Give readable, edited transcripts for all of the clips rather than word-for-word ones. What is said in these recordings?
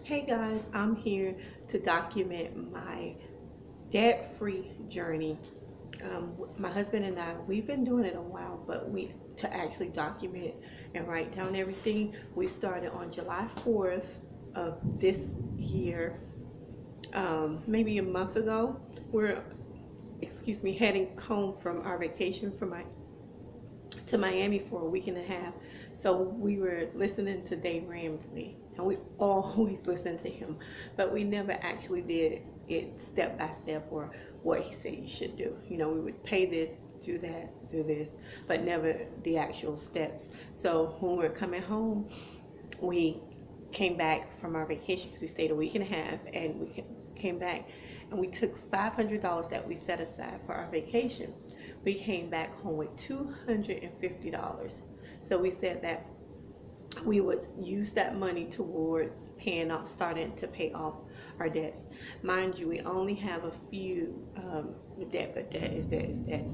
Hey guys, I'm here to document my debt-free journey. My husband and I, we've been doing it a while, but we to actually document and write down everything. We started on July 4th of this year, maybe a month ago. We're, excuse me, heading home from our vacation from my to Miami for a week and a half. So we were listening to Dave Ramsay, and we always listen to him, but we never actually did it step by step or what he said you should do. You know, we would pay this, do that, do this, but never the actual steps. So when we're coming home, we came back from our vacation because we stayed a week and a half, and we came back and we took $500 that we set aside for our vacation. We came back home with $250. So we said that we would use that money towards paying off, starting to pay off our debts. Mind you, we only have a few debt, but debt is debt is debt.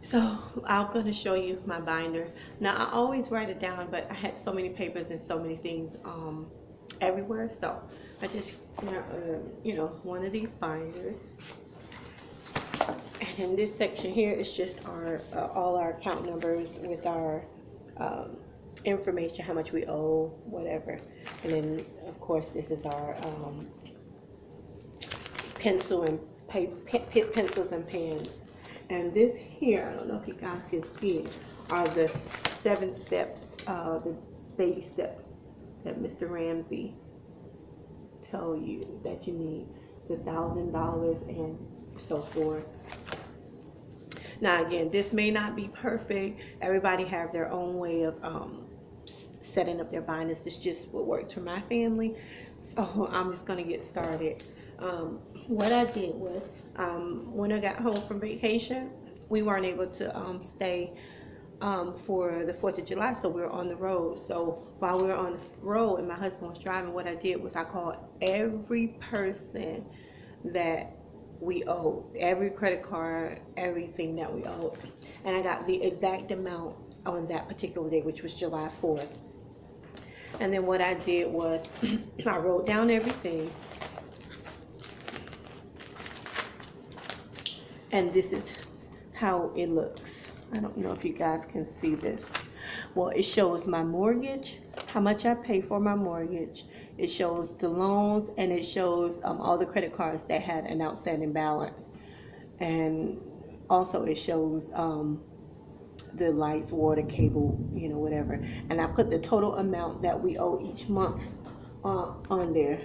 So I'm going to show you my binder. Now I always write it down, but I had so many papers and so many things everywhere. So I just one of these binders. And in this section here is just our all our account numbers with our information, how much we owe, whatever. And then of course this is our pencils and pens. And this here, I don't know if you guys can see it, are the 7 steps, the baby steps that Mr. Ramsay tell you that you need, the $1,000 and so forth. Now again, this may not be perfect. Everybody have their own way of setting up their binders. This is just what works for my family. So I'm just gonna get started. What I did was, when I got home from vacation, we weren't able to stay for the 4th of July, so we were on the road. So while we were on the road and my husband was driving, what I did was I called every person that we owed, every credit card, everything that we owed, and I got the exact amount on that particular day, which was July 4th. And then what I did was I wrote down everything, and this is how it looks. I don't know if you guys can see this. Well, it shows my mortgage, how much I pay for my mortgage. It shows the loans, and it shows all the credit cards that had an outstanding balance. And also it shows the lights, water, cable, you know, whatever. And I put the total amount that we owe each month on there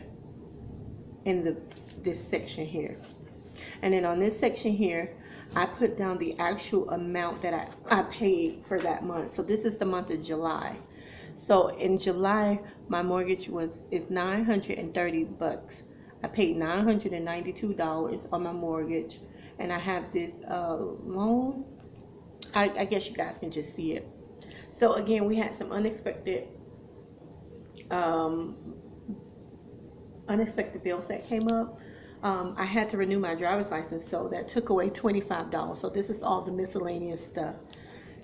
in this section here. And then on this section here, I put down the actual amount that I paid for that month. So this is the month of July. So in July, my mortgage is $930. I paid $992 on my mortgage, and I have this loan. I guess you guys can just see it. So again, we had some unexpected bills that came up. I had to renew my driver's license, so that took away $25. So this is all the miscellaneous stuff.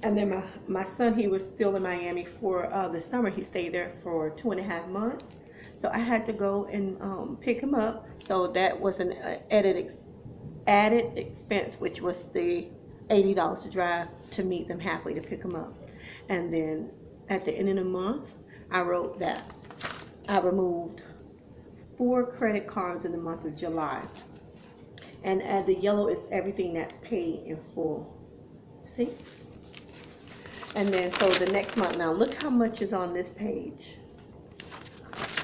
And then my son, he was still in Miami for the summer. He stayed there for 2.5 months. So I had to go and pick him up. So that was an added expense, which was the $80 to drive to meet them halfway to pick him up. And then at the end of the month, I wrote that I removed 4 credit cards in the month of July. And the yellow is everything that's paid in full. See? And then so the next month, now look how much is on this page.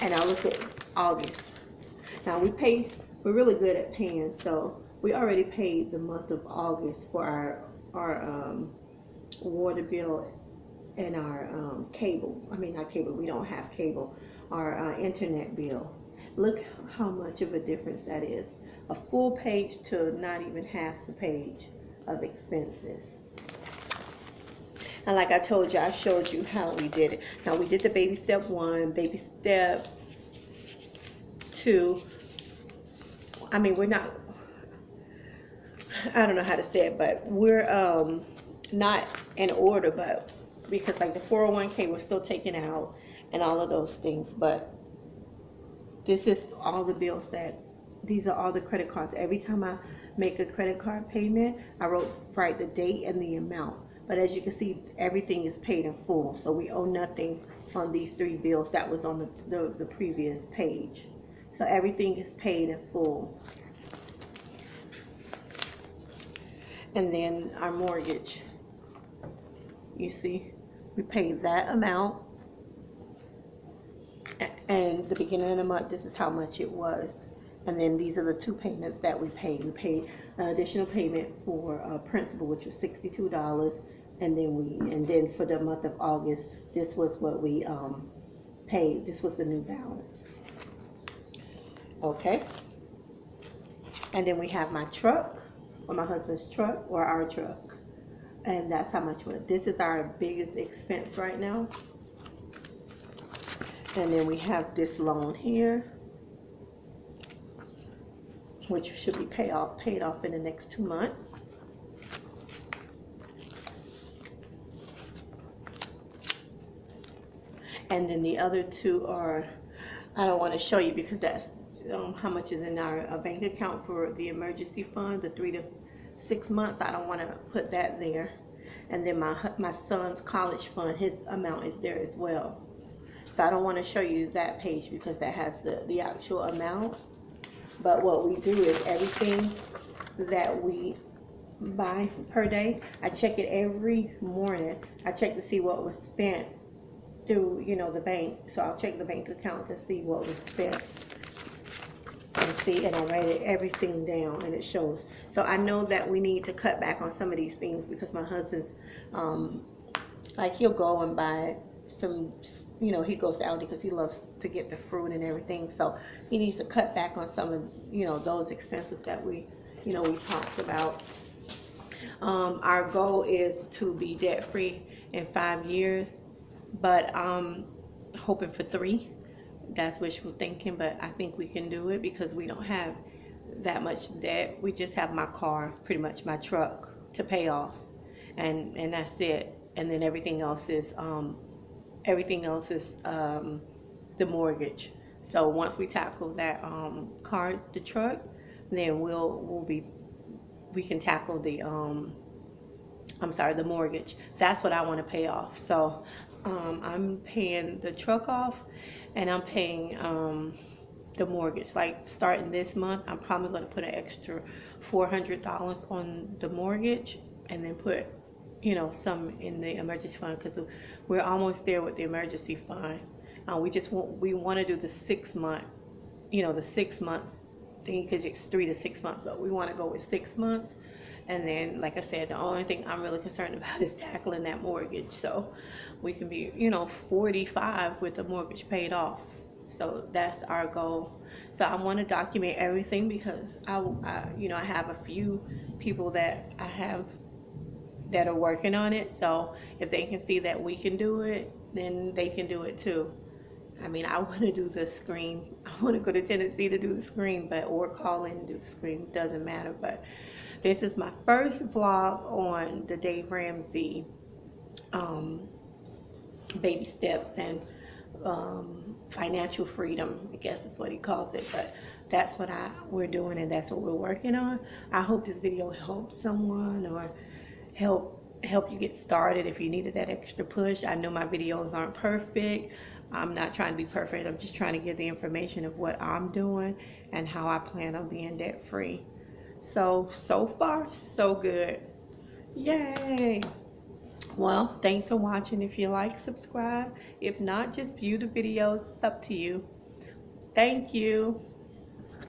And I look at August. Now we're really good at paying, so we already paid the month of August for our water bill and our cable. I mean, not cable, we don't have cable. Our internet bill. Look how much of a difference that is. A full page to not even half the page of expenses. And like I told you, I showed you how we did it. Now we did the baby step 1, baby step 2. I mean, we're not, I don't know how to say it, but we're not in order, but because like the 401k was still taken out and all of those things. But This is all the bills that, these are all the credit cards. Every time I make a credit card payment, I write the date and the amount. But as you can see, everything is paid in full. So we owe nothing on these 3 bills that was on the previous page. So everything is paid in full. And then our mortgage, you see, we paid that amount. And the beginning of the month, this is how much it was. And then these are the 2 payments that we paid. We paid an additional payment for principal, which was $62. And then for the month of August, this was what we paid. This was the new balance. Okay. And then we have my truck, or my husband's truck, or our truck. And that's how much this is our biggest expense right now. And then we have this loan here, which should be paid off in the next 2 months. And then the other 2 are, I don't want to show you because that's how much is in our bank account for the emergency fund, the 3 to 6 months. I don't want to put that there. And then my son's college fund, his amount is there as well. So I don't want to show you that page because that has the actual amount. But what we do is everything that we buy per day, I check it every morning. I check to see what was spent through, the bank. So I'll check the bank account to see what was spent. And I write everything down, and it shows. So I know that we need to cut back on some of these things because my husband's, like, he'll go and buy some, he goes to Aldi because he loves to get the fruit and everything. So he needs to cut back on some of, those expenses that we talked about. Our goal is to be debt free in 5 years, but I'm hoping for 3. That's wishful thinking, but I think we can do it because we don't have that much debt. We just have my car, pretty much my truck, to pay off, and that's it. And then everything else is the mortgage. So once we tackle that car, the truck, then we can tackle the the mortgage. That's what I want to pay off. So I'm paying the truck off, and I'm paying the mortgage. Like, starting this month, I'm probably going to put an extra $400 on the mortgage, and then put some in the emergency fund, because we're almost there with the emergency fund. We want to do the 6 month, the 6 months thing, because it's 3 to 6 months, but we want to go with 6 months. And then, like I said, the only thing I'm really concerned about is tackling that mortgage, so we can be 45 with the mortgage paid off. So that's our goal. So I want to document everything because I have a few people that I have that are working on it. So if they can see that we can do it, then they can do it too. I mean, I want to do the screen. I want to go to Tennessee to do the screen, or call in and do the screen. Doesn't matter. But this is my first vlog on the Dave Ramsay baby steps and financial freedom, I guess is what he calls it. But that's what we're doing, and that's what we're working on. I hope this video helps someone, or help you get started if you needed that extra push. I know my videos aren't perfect. I'm not trying to be perfect. I'm just trying to give the information of what I'm doing and how I plan on being debt free. So far, so good. Yay! Well, thanks for watching. If you like, subscribe. If not, just view the videos. It's up to you. Thank you.